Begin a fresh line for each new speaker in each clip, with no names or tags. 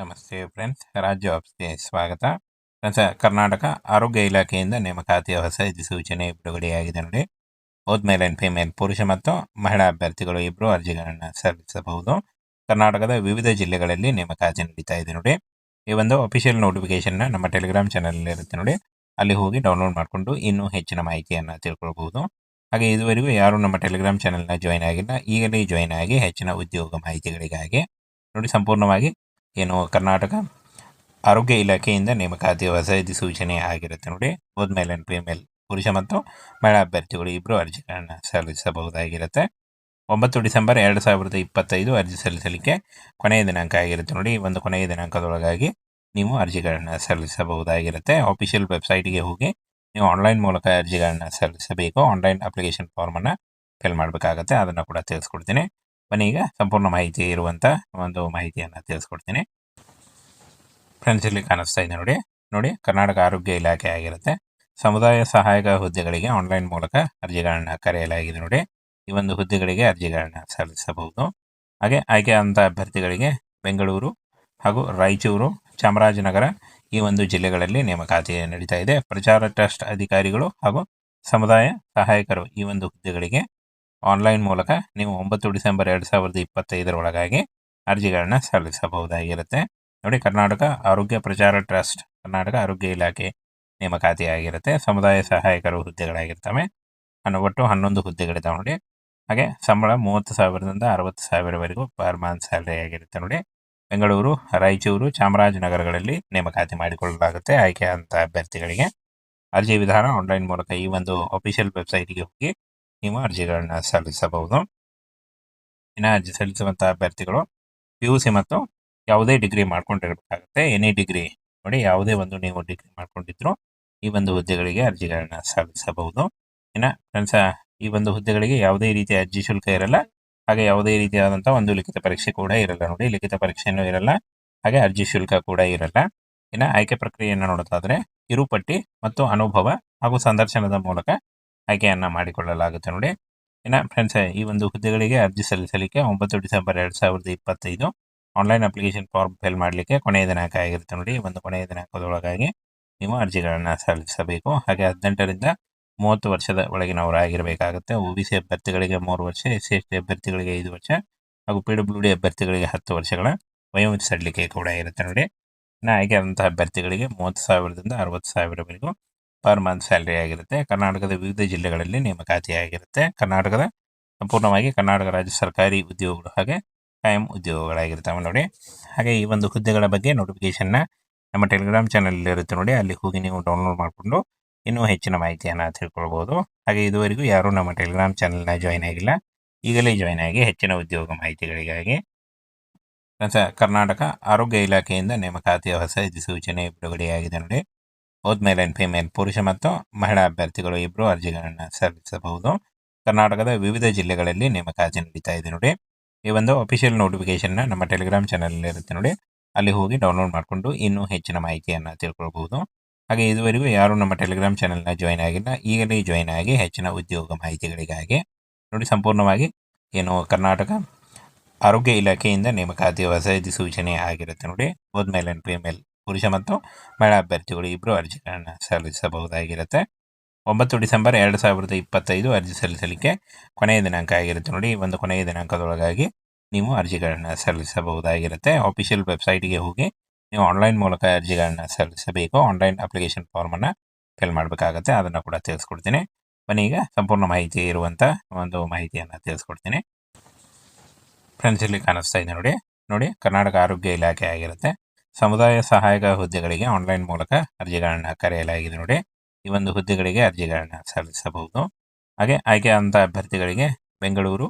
ನಮಸ್ತೆ ಫ್ರೆಂಡ್ಸ್, ರಾಜ್ ಜಾಬ್ಸ್ಗೆ ಸ್ವಾಗತ. ಫ್ರೆಂಡ್ಸ್, ಕರ್ನಾಟಕ ಆರೋಗ್ಯ ಇಲಾಖೆಯಿಂದ ನೇಮಕಾತಿಯ ಹೊಸ ಅಧಿಸೂಚನೆ ಬಿಡುಗಡೆಯಾಗಿದೆ ನೋಡಿ. ಬೋತ್ ಮೇಲ್ ಅಂಡ್ ಫಿಮೇಲ್, ಪುರುಷ ಮತ್ತು ಮಹಿಳಾ ಅಭ್ಯರ್ಥಿಗಳು ಇಬ್ಬರು ಅರ್ಜಿಗಳನ್ನು ಸಲ್ಲಿಸಬಹುದು. ಕರ್ನಾಟಕದ ವಿವಿಧ ಜಿಲ್ಲೆಗಳಲ್ಲಿ ನೇಮಕಾತಿ ನಡೀತಾ ಇದೆ ನೋಡಿ. ಈ ಒಂದು ಅಫಿಷಿಯಲ್ ನೋಟಿಫಿಕೇಶನ್ನ ನಮ್ಮ ಟೆಲಿಗ್ರಾಮ್ ಚಾನಲ್ ಇರುತ್ತೆ ನೋಡಿ, ಅಲ್ಲಿ ಹೋಗಿ ಡೌನ್ಲೋಡ್ ಮಾಡಿಕೊಂಡು ಇನ್ನೂ ಹೆಚ್ಚಿನ ಮಾಹಿತಿಯನ್ನು ತಿಳ್ಕೊಳ್ಬಹುದು. ಹಾಗೆ ಇದುವರೆಗೂ ಯಾರು ನಮ್ಮ ಟೆಲಿಗ್ರಾಮ್ ಚಾನಲ್ನ ಜಾಯ್ನ್ ಆಗಿಲ್ಲ, ಈಗಲೇ ಜಾಯ್ನ್ ಆಗಿ ಹೆಚ್ಚಿನ ಉದ್ಯೋಗ ಮಾಹಿತಿಗಳಿಗಾಗಿ ನೋಡಿ. ಸಂಪೂರ್ಣವಾಗಿ ಏನು ಕರ್ನಾಟಕ ಆರೋಗ್ಯ ಇಲಾಖೆಯಿಂದ ನೇಮಕಾತಿ ಹೊಸ ಅಧಿಸೂಚನೆ ಆಗಿರುತ್ತೆ ನೋಡಿ. ಬೋತ್ ಮೇಲ್ ಅಂಡ್ ಫಿಮೇಲ್, ಪುರುಷ ಮತ್ತು ಮಹಿಳಾ ಅಭ್ಯರ್ಥಿಗಳು ಇಬ್ಬರು ಅರ್ಜಿಗಳನ್ನು ಸಲ್ಲಿಸಬಹುದಾಗಿರುತ್ತೆ. 9 ಡಿಸೆಂಬರ್ 2025 ಅರ್ಜಿ ಸಲ್ಲಿಸಲಿಕ್ಕೆ ಕೊನೆಯ ದಿನಾಂಕ ಆಗಿರುತ್ತೆ ನೋಡಿ. ಈ ಒಂದು ಕೊನೆಯ ದಿನಾಂಕದೊಳಗಾಗಿ ನೀವು ಅರ್ಜಿಗಳನ್ನು ಸಲ್ಲಿಸಬಹುದಾಗಿರುತ್ತೆ. ಆಫಿಷಿಯಲ್ ವೆಬ್ಸೈಟ್ಗೆ ಹೋಗಿ ನೀವು ಆನ್ಲೈನ್ ಮೂಲಕ ಅರ್ಜಿಗಳನ್ನು ಸಲ್ಲಿಸಬೇಕು. ಆನ್ಲೈನ್ ಅಪ್ಲಿಕೇಶನ್ ಫಾರ್ಮನ್ನು ಫಿಲ್ ಮಾಡಬೇಕಾಗತ್ತೆ. ಅದನ್ನು ಕೂಡ ತಿಳಿಸ್ಕೊಡ್ತೀನಿ. ಬನ್ನಿ, ಈಗ ಸಂಪೂರ್ಣ ಮಾಹಿತಿ ಇರುವಂಥ ಒಂದು ಮಾಹಿತಿಯನ್ನು ತಿಳಿಸ್ಕೊಡ್ತೀನಿ. ಫ್ರೆಂಡ್ಸ್, ಇಲ್ಲಿ ಕಾಣಿಸ್ತಾ ಇದೆ ನೋಡಿ ಕರ್ನಾಟಕ ಆರೋಗ್ಯ ಇಲಾಖೆ ಆಗಿರುತ್ತೆ. ಸಮುದಾಯ ಸಹಾಯಕ ಹುದ್ದೆಗಳಿಗೆ ಆನ್ಲೈನ್ ಮೂಲಕ ಅರ್ಜಿಗಳನ್ನು ಕರೆಯಲಾಗಿದೆ ನೋಡಿ. ಈ ಒಂದು ಹುದ್ದೆಗಳಿಗೆ ಅರ್ಜಿಗಳನ್ನು ಸಲ್ಲಿಸಬಹುದು. ಹಾಗೆ ಆಯ್ಕೆಯಾದಂಥ ಅಭ್ಯರ್ಥಿಗಳಿಗೆ ಬೆಂಗಳೂರು ಹಾಗೂ ರಾಯಚೂರು, ಚಾಮರಾಜನಗರ ಈ ಒಂದು ಜಿಲ್ಲೆಗಳಲ್ಲಿ ನೇಮಕಾತಿ ನಡೀತಾ ಇದೆ. ಪ್ರಚಾರ ಟ್ರಸ್ಟ್ ಅಧಿಕಾರಿಗಳು ಹಾಗೂ ಸಮುದಾಯ ಸಹಾಯಕರು ಈ ಒಂದು ಹುದ್ದೆಗಳಿಗೆ ಆನ್ಲೈನ್ ಮೂಲಕ ನೀವು 9 ಡಿಸೆಂಬರ್ 2025 ಒಳಗಾಗಿ ಅರ್ಜಿಗಳನ್ನು ಸಲ್ಲಿಸಬಹುದಾಗಿರುತ್ತೆ ನೋಡಿ. ಕರ್ನಾಟಕ ಆರೋಗ್ಯ ಪ್ರಚಾರ ಟ್ರಸ್ಟ್, ಕರ್ನಾಟಕ ಆರೋಗ್ಯ ಇಲಾಖೆ ನೇಮಕಾತಿ ಆಗಿರುತ್ತೆ. ಸಮುದಾಯ ಸಹಾಯಕರು ಹುದ್ದೆಗಳಾಗಿರ್ತವೆ. ಒಟ್ಟು 11 ಹುದ್ದೆಗಳಿದ್ದಾವೆ ನೋಡಿ. ಹಾಗೆ ಸಂಬಳ 30,000ದಿಂದ 60,000ವರೆಗೂ ಪರ್ ಮಂತ್ ಸ್ಯಾಲರಿ ಆಗಿರುತ್ತೆ ನೋಡಿ. ಬೆಂಗಳೂರು, ರಾಯಚೂರು, ಚಾಮರಾಜನಗರಗಳಲ್ಲಿ ನೇಮಕಾತಿ ಮಾಡಿಕೊಳ್ಳಲಾಗುತ್ತೆ ಆಯ್ಕೆಯಾದಂಥ ಅಭ್ಯರ್ಥಿಗಳಿಗೆ. ಅರ್ಜಿ ವಿಧಾನ ಆನ್ಲೈನ್ ಮೂಲಕ ಈ ಒಂದು ಅಫಿಷಿಯಲ್ ವೆಬ್ಸೈಟ್ಗೆ ಹೋಗಿ ನೀವು ಅರ್ಜಿಗಳನ್ನು ಸಲ್ಲಿಸಬಹುದು. ಇನ್ನು ಅರ್ಜಿ ಸಲ್ಲಿಸುವಂಥ ಅಭ್ಯರ್ಥಿಗಳು PUC ಮತ್ತು ಯಾವುದೇ ಡಿಗ್ರಿ ಮಾಡ್ಕೊಂಡಿರಬೇಕಾಗುತ್ತೆ. ಎನಿ ಡಿಗ್ರಿ ನೋಡಿ, ಯಾವುದೇ ಒಂದು ನೀವು ಡಿಗ್ರಿ ಮಾಡ್ಕೊಂಡಿದ್ರು ಈ ಒಂದು ಹುದ್ದೆಗಳಿಗೆ ಅರ್ಜಿಗಳನ್ನು ಸಲ್ಲಿಸಬಹುದು. ಇನ್ನು ಫ್ರೆಂಡ್ಸ್, ಈ ಒಂದು ಹುದ್ದೆಗಳಿಗೆ ಯಾವುದೇ ರೀತಿಯ ಅರ್ಜಿ ಶುಲ್ಕ ಇರಲ್ಲ. ಹಾಗೆ ಯಾವುದೇ ರೀತಿಯಾದಂಥ ಒಂದು ಲಿಖಿತ ಪರೀಕ್ಷೆ ಕೂಡ ಇರಲ್ಲ ನೋಡಿ. ಲಿಖಿತ ಪರೀಕ್ಷೆಯೂ ಇರಲ್ಲ, ಹಾಗೆ ಅರ್ಜಿ ಶುಲ್ಕ ಕೂಡ ಇರಲ್ಲ. ಇನ್ನು ಆಯ್ಕೆ ಪ್ರಕ್ರಿಯೆಯನ್ನು ನೋಡೋದಾದರೆ ಕಿರುಪಟ್ಟಿ ಮತ್ತು ಅನುಭವ ಹಾಗೂ ಸಂದರ್ಶನದ ಮೂಲಕ ಆಯ್ಕೆಯನ್ನು ಮಾಡಿಕೊಳ್ಳಲಾಗುತ್ತೆ ನೋಡಿ. ಇನ್ನು ಫ್ರೆಂಡ್ಸ್, ಈ ಒಂದು ಹುದ್ದೆಗಳಿಗೆ ಅರ್ಜಿ ಸಲ್ಲಿಸಲಿಕ್ಕೆ 9 December 2025 online application form fill ಮಾಡಲಿಕ್ಕೆ ಕೊನೆಯ ದಿನಾಂಕ ಆಗಿರುತ್ತೆ ನೋಡಿ. ಒಂದು ಕೊನೆಯ ದಿನಾಂಕದೊಳಗಾಗಿ ನೀವು ಅರ್ಜಿಗಳನ್ನು ಸಲ್ಲಿಸಬೇಕು. ಹಾಗೆ 18ರಿಂದ 30 ವರ್ಷದ ಒಳಗಿನವರಾಗಿರಬೇಕಾಗುತ್ತೆ. OBC ಅಭ್ಯರ್ಥಿಗಳಿಗೆ 3 ವರ್ಷ, SC/ST ಅಭ್ಯರ್ಥಿಗಳಿಗೆ 5 ವರ್ಷ ಹಾಗೂ PWD ಅಭ್ಯರ್ಥಿಗಳಿಗೆ 10 ವರ್ಷಗಳ ವಯೋಮಿತಿ ಸಡಿಲಿಕೆ ಕೂಡ ಇರುತ್ತೆ ನೋಡಿ. ಇನ್ನು ಆಯ್ಕೆಯಾದಂತಹ ಅಭ್ಯರ್ಥಿಗಳಿಗೆ 30,000ದಿಂದ 60,000ವರೆಗೂ ಪರ್ ಮಂತ್ ಸ್ಯಾಲರಿ ಆಗಿರುತ್ತೆ. ಕರ್ನಾಟಕದ ವಿವಿಧ ಜಿಲ್ಲೆಗಳಲ್ಲಿ ನೇಮಕಾತಿ ಆಗಿರುತ್ತೆ. ಸಂಪೂರ್ಣವಾಗಿ ಕರ್ನಾಟಕ ರಾಜ್ಯ ಸರ್ಕಾರಿ ಉದ್ಯೋಗಗಳು ಹಾಗೆ ಕಾಯಂ ಉದ್ಯೋಗಗಳಾಗಿರ್ತವೆ ನೋಡಿ. ಹಾಗೆ ಈ ಒಂದು ಹುದ್ದೆಗಳ ಬಗ್ಗೆ ನೋಟಿಫಿಕೇಶನ್ನ ನಮ್ಮ ಟೆಲಿಗ್ರಾಮ್ ಚಾನಲ್ ಇರುತ್ತೆ ನೋಡಿ, ಅಲ್ಲಿ ಹೋಗಿ ನೀವು ಡೌನ್ಲೋಡ್ ಮಾಡಿಕೊಂಡು ಇನ್ನೂ ಹೆಚ್ಚಿನ ಮಾಹಿತಿಯನ್ನು ತಿಳ್ಕೊಳ್ಬೋದು. ಹಾಗೆ ಇದುವರೆಗೂ ಯಾರೂ ನಮ್ಮ ಟೆಲಿಗ್ರಾಮ್ ಚಾನಲ್ನ ಜಾಯ್ನ್ ಆಗಿಲ್ಲ, ಈಗಲೇ ಜಾಯ್ನ್ ಆಗಿ ಹೆಚ್ಚಿನ ಉದ್ಯೋಗ ಮಾಹಿತಿಗಳಿಗಾಗಿ. ಕರ್ನಾಟಕ ಆರೋಗ್ಯ ಇಲಾಖೆಯಿಂದ ನೇಮಕಾತಿಯ ಹೊಸ ಅಧಿಸೂಚನೆ ಬಿಡುಗಡೆಯಾಗಿದೆ ನೋಡಿ. ಬೋತ್ ಮೇಲ್ ಅಂಡ್ ಫಿಮೇಲ್, ಪುರುಷ ಮತ್ತು ಮಹಿಳಾ ಅಭ್ಯರ್ಥಿಗಳು ಇಬ್ಬರು ಅರ್ಜಿಗಳನ್ನು ಸಲ್ಲಿಸಬಹುದು. ಕರ್ನಾಟಕದ ವಿವಿಧ ಜಿಲ್ಲೆಗಳಲ್ಲಿ ನೇಮಕಾತಿ ನಡೀತಾ ಇದೆ ನೋಡಿ. ಈ ಒಂದು ಅಫಿಷಿಯಲ್ ನೋಟಿಫಿಕೇಶನ್ನ ನಮ್ಮ ಟೆಲಿಗ್ರಾಮ್ ಚಾನಲ್ ಇರುತ್ತೆ ನೋಡಿ, ಅಲ್ಲಿ ಹೋಗಿ ಡೌನ್ಲೋಡ್ ಮಾಡಿಕೊಂಡು ಇನ್ನೂ ಹೆಚ್ಚಿನ ಮಾಹಿತಿಯನ್ನು ತಿಳ್ಕೊಳ್ಬಹುದು. ಹಾಗೆ ಇದುವರೆಗೂ ಯಾರು ನಮ್ಮ ಟೆಲಿಗ್ರಾಮ್ ಚಾನಲ್ನ ಜಾಯ್ನ್ ಆಗಿಲ್ಲ, ಈಗಲೇ ಜಾಯ್ನ್ ಆಗಿ ಹೆಚ್ಚಿನ ಉದ್ಯೋಗ ಮಾಹಿತಿಗಳಿಗಾಗಿ ನೋಡಿ. ಸಂಪೂರ್ಣವಾಗಿ ಏನು ಕರ್ನಾಟಕ ಆರೋಗ್ಯ ಇಲಾಖೆಯಿಂದ ನೇಮಕಾತಿ ಹೊಸ ಅಧಿಸೂಚನೆ ಆಗಿರುತ್ತೆ ನೋಡಿ. ಬೋತ್ ಮೇಲ್ ಅಂಡ್ ಫಿಮೇಲ್, ಪುರುಷ ಮತ್ತು ಮಹಿಳಾ ಅಭ್ಯರ್ಥಿಗಳು ಇಬ್ಬರು ಅರ್ಜಿಗಳನ್ನು ಸಲ್ಲಿಸಬಹುದಾಗಿರುತ್ತೆ. 9 ಡಿಸೆಂಬರ್ 2025 ಅರ್ಜಿ ಸಲ್ಲಿಸಲಿಕ್ಕೆ ಕೊನೆಯ ದಿನಾಂಕ ಆಗಿರುತ್ತೆ ನೋಡಿ. ಈ ಒಂದು ಕೊನೆಯ ದಿನಾಂಕದೊಳಗಾಗಿ ನೀವು ಅರ್ಜಿಗಳನ್ನು ಸಲ್ಲಿಸಬಹುದಾಗಿರುತ್ತೆ. ಆಫಿಷಿಯಲ್ ವೆಬ್ಸೈಟ್ಗೆ ಹೋಗಿ ನೀವು ಆನ್ಲೈನ್ ಮೂಲಕ ಅರ್ಜಿಗಳನ್ನು ಸಲ್ಲಿಸಬೇಕು. ಆನ್ಲೈನ್ ಅಪ್ಲಿಕೇಶನ್ ಫಾರ್ಮನ್ನು ಫಿಲ್ ಮಾಡಬೇಕಾಗತ್ತೆ. ಅದನ್ನು ಕೂಡ ತಿಳಿಸ್ಕೊಡ್ತೀನಿ. ಬನ್ನಿ, ಈಗ ಸಂಪೂರ್ಣ ಮಾಹಿತಿ ಇರುವಂಥ ಒಂದು ಮಾಹಿತಿಯನ್ನು ತಿಳಿಸ್ಕೊಡ್ತೀನಿ. ಫ್ರೆಂಡ್ಸ್, ಇಲ್ಲಿ ಕಾಣಿಸ್ತಾ ಇದೆ ನೋಡಿ ಕರ್ನಾಟಕ ಆರೋಗ್ಯ ಇಲಾಖೆ ಆಗಿರುತ್ತೆ. ಸಮುದಾಯ ಸಹಾಯಕ ಹುದ್ದೆಗಳಿಗೆ ಆನ್ಲೈನ್ ಮೂಲಕ ಅರ್ಜಿಗಳನ್ನು ಕರೆಯಲಾಗಿದೆ ನೋಡಿ. ಈ ಒಂದು ಹುದ್ದೆಗಳಿಗೆ ಅರ್ಜಿಗಳನ್ನು ಸಲ್ಲಿಸಬಹುದು. ಹಾಗೆ ಆಯ್ಕೆಯಾದಂಥ ಅಭ್ಯರ್ಥಿಗಳಿಗೆ ಬೆಂಗಳೂರು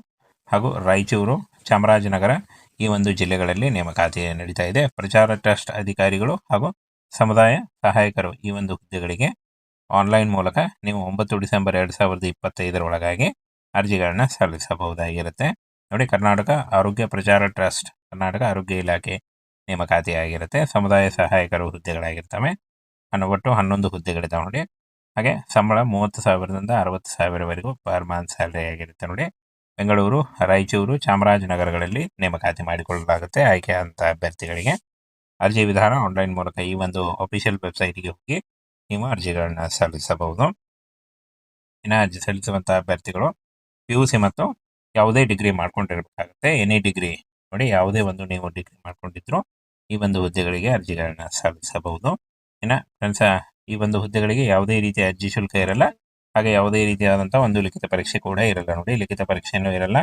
ಹಾಗೂ ರಾಯಚೂರು, ಚಾಮರಾಜನಗರ ಈ ಒಂದು ಜಿಲ್ಲೆಗಳಲ್ಲಿ ನೇಮಕಾತಿ ನಡೀತಾ ಇದೆ. ಪ್ರಚಾರ ಟ್ರಸ್ಟ್ ಅಧಿಕಾರಿಗಳು ಹಾಗೂ ಸಮುದಾಯ ಸಹಾಯಕರು ಈ ಒಂದು ಹುದ್ದೆಗಳಿಗೆ ಆನ್ಲೈನ್ ಮೂಲಕ ನೀವು 9 ಡಿಸೆಂಬರ್ 2025 ಒಳಗಾಗಿ ಅರ್ಜಿಗಳನ್ನು ಸಲ್ಲಿಸಬಹುದಾಗಿರುತ್ತೆ ನೋಡಿ. ಕರ್ನಾಟಕ ಆರೋಗ್ಯ ಪ್ರಚಾರ ಟ್ರಸ್ಟ್, ಕರ್ನಾಟಕ ಆರೋಗ್ಯ ಇಲಾಖೆ ನೇಮಕಾತಿ ಆಗಿರುತ್ತೆ. ಸಮುದಾಯ ಸಹಾಯಕರು ಹುದ್ದೆಗಳಾಗಿರ್ತವೆ. ಒಟ್ಟು 11 ಹುದ್ದೆಗಳಿದ್ದಾವೆ ನೋಡಿ. ಹಾಗೆ ಸಂಬಳ 30,000ದಿಂದ 60,000ವರೆಗೂ ಪರ್ ಮಂತ್ ಸ್ಯಾಲರಿ ಆಗಿರುತ್ತೆ ನೋಡಿ. ಬೆಂಗಳೂರು, ರಾಯಚೂರು, ಚಾಮರಾಜನಗರಗಳಲ್ಲಿ ನೇಮಕಾತಿ ಮಾಡಿಕೊಳ್ಳಲಾಗುತ್ತೆ ಆಯ್ಕೆಯಾದಂಥ ಅಭ್ಯರ್ಥಿಗಳಿಗೆ. ಅರ್ಜಿ ವಿಧಾನ ಆನ್ಲೈನ್ ಮೂಲಕ ಈ ಒಂದು ಅಫಿಷಿಯಲ್ ವೆಬ್ಸೈಟ್ಗೆ ಹೋಗಿ ನೀವು ಅರ್ಜಿಗಳನ್ನ ಸಲ್ಲಿಸಬಹುದು. ಇನ್ನು ಅರ್ಜಿ ಸಲ್ಲಿಸುವಂತಹ ಅಭ್ಯರ್ಥಿಗಳು PUC ಮತ್ತು ಯಾವುದೇ ಡಿಗ್ರಿ ಮಾಡ್ಕೊಂಡಿರಬೇಕಾಗುತ್ತೆ. ಎನಿ ಡಿಗ್ರಿ ನೋಡಿ, ಯಾವುದೇ ಒಂದು ನೀವು ಡಿಗ್ರಿ ಮಾಡ್ಕೊಂಡಿದ್ರು ಈ ಒಂದು ಹುದ್ದೆಗಳಿಗೆ ಅರ್ಜಿಗಳನ್ನ ಸಲ್ಲಿಸಬಹುದು. ಇನ್ನು ಫ್ರೆಂಡ್ಸ್, ಈ ಒಂದು ಹುದ್ದೆಗಳಿಗೆ ಯಾವುದೇ ರೀತಿಯ ಅರ್ಜಿ ಶುಲ್ಕ ಇರಲ್ಲ, ಹಾಗೆ ಯಾವುದೇ ರೀತಿಯಾದಂಥ ಒಂದು ಲಿಖಿತ ಪರೀಕ್ಷೆ ಕೂಡ ಇರಲ್ಲ. ನೋಡಿ, ಲಿಖಿತ ಪರೀಕ್ಷೆನೂ ಇರಲ್ಲ,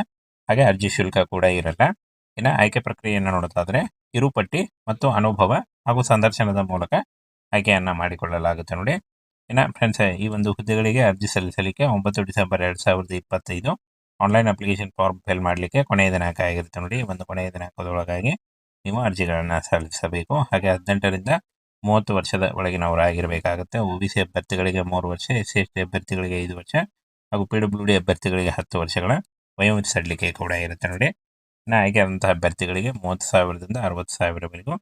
ಹಾಗೆ ಅರ್ಜಿ ಶುಲ್ಕ ಕೂಡ ಇರಲ್ಲ. ಇನ್ನು ಆಯ್ಕೆ ಪ್ರಕ್ರಿಯೆಯನ್ನು ನೋಡೋದಾದ್ರೆ ಕಿರುಪಟ್ಟಿ ಮತ್ತು ಅನುಭವ ಹಾಗೂ ಸಂದರ್ಶನದ ಮೂಲಕ ಆಯ್ಕೆಯನ್ನ ಮಾಡಿಕೊಳ್ಳಲಾಗುತ್ತೆ ನೋಡಿ. ಇನ್ನು ಫ್ರೆಂಡ್ಸ್, ಈ ಒಂದು ಹುದ್ದೆಗಳಿಗೆ ಅರ್ಜಿ ಸಲ್ಲಿಸಲಿಕ್ಕೆ 9 December 2025 online application form fill ಮಾಡಲಿಕ್ಕೆ ಕೊನೆಯ ದಿನಾಂಕ ಆಗಿರುತ್ತೆ ನೋಡಿ. ಒಂದು ಕೊನೆಯ ದಿನಾಂಕದೊಳಗಾಗಿ ನೀವು ಅರ್ಜಿಗಳನ್ನು ಸಲ್ಲಿಸಬೇಕು. ಹಾಗೆ 18ರಿಂದ 30 ವರ್ಷದ ಒಳಗಿನವರಾಗಿರಬೇಕಾಗುತ್ತೆ. OBC ಅಭ್ಯರ್ಥಿಗಳಿಗೆ 3 ವರ್ಷ, SC/ST ಅಭ್ಯರ್ಥಿಗಳಿಗೆ 5 ವರ್ಷ ಹಾಗೂ PWD ಅಭ್ಯರ್ಥಿಗಳಿಗೆ 10 ವರ್ಷಗಳ ವಯೋಮಿತಿ ಸಡಿಲಿಕೆ ಕೂಡ ಇರುತ್ತೆ ನೋಡಿ. ಇನ್ನು ಆಯ್ಕೆ ಆದಂತಹ ಅಭ್ಯರ್ಥಿಗಳಿಗೆ 30,000ದಿಂದ 60,000ವರೆಗೂ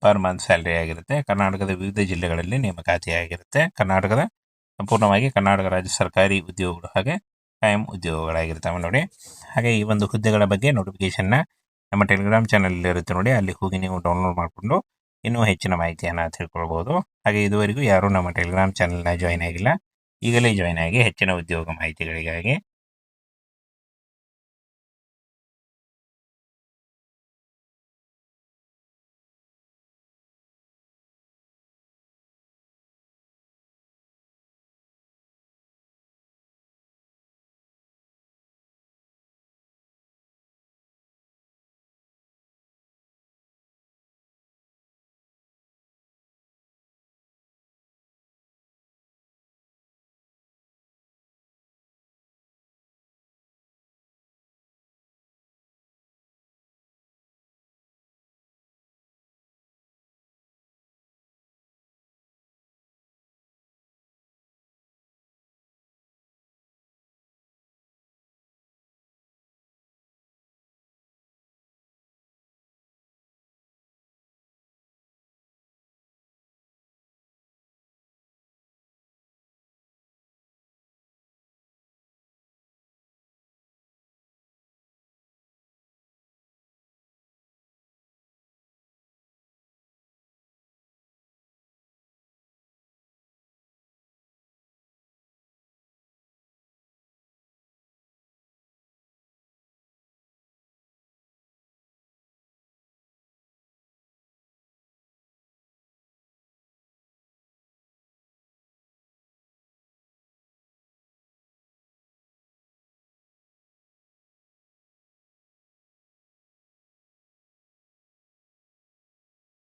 ಪರ್ ಮಂತ್ ಸ್ಯಾಲರಿ ಆಗಿರುತ್ತೆ. ಕರ್ನಾಟಕದ ವಿವಿಧ ಜಿಲ್ಲೆಗಳಲ್ಲಿ ನೇಮಕಾತಿಯಾಗಿರುತ್ತೆ. ಸಂಪೂರ್ಣವಾಗಿ ಕರ್ನಾಟಕ ರಾಜ್ಯ ಸರ್ಕಾರಿ ಉದ್ಯೋಗಗಳು ಹಾಗೆ ಕಾಯಂ ಉದ್ಯೋಗಗಳಾಗಿರ್ತವೆ ನೋಡಿ. ಹಾಗೆ ಈ ಒಂದು ಹುದ್ದೆಗಳ ಬಗ್ಗೆ ನೋಟಿಫಿಕೇಶನ್ನ ನಮ್ಮ ಟೆಲಿಗ್ರಾಮ್ ಚಾನಲ್ ಇರುತ್ತೆ ನೋಡಿ, ಅಲ್ಲಿ ಹೋಗಿ ನೀವು ಡೌನ್ಲೋಡ್ ಮಾಡಿಕೊಂಡು ಇನ್ನೂ ಹೆಚ್ಚಿನ ಮಾಹಿತಿಯನ್ನು ತಿಳ್ಕೊಳ್ಬೋದು. ಹಾಗೆ ಇದುವರೆಗೂ ಯಾರೂ ನಮ್ಮ ಟೆಲಿಗ್ರಾಮ್ ಚಾನಲ್ನ ಜಾಯ್ನ್ ಆಗಿಲ್ಲ, ಈಗಲೇ ಜಾಯ್ನ್ ಆಗಿ ಹೆಚ್ಚಿನ ಉದ್ಯೋಗ ಮಾಹಿತಿಗಳಿಗಾಗಿ.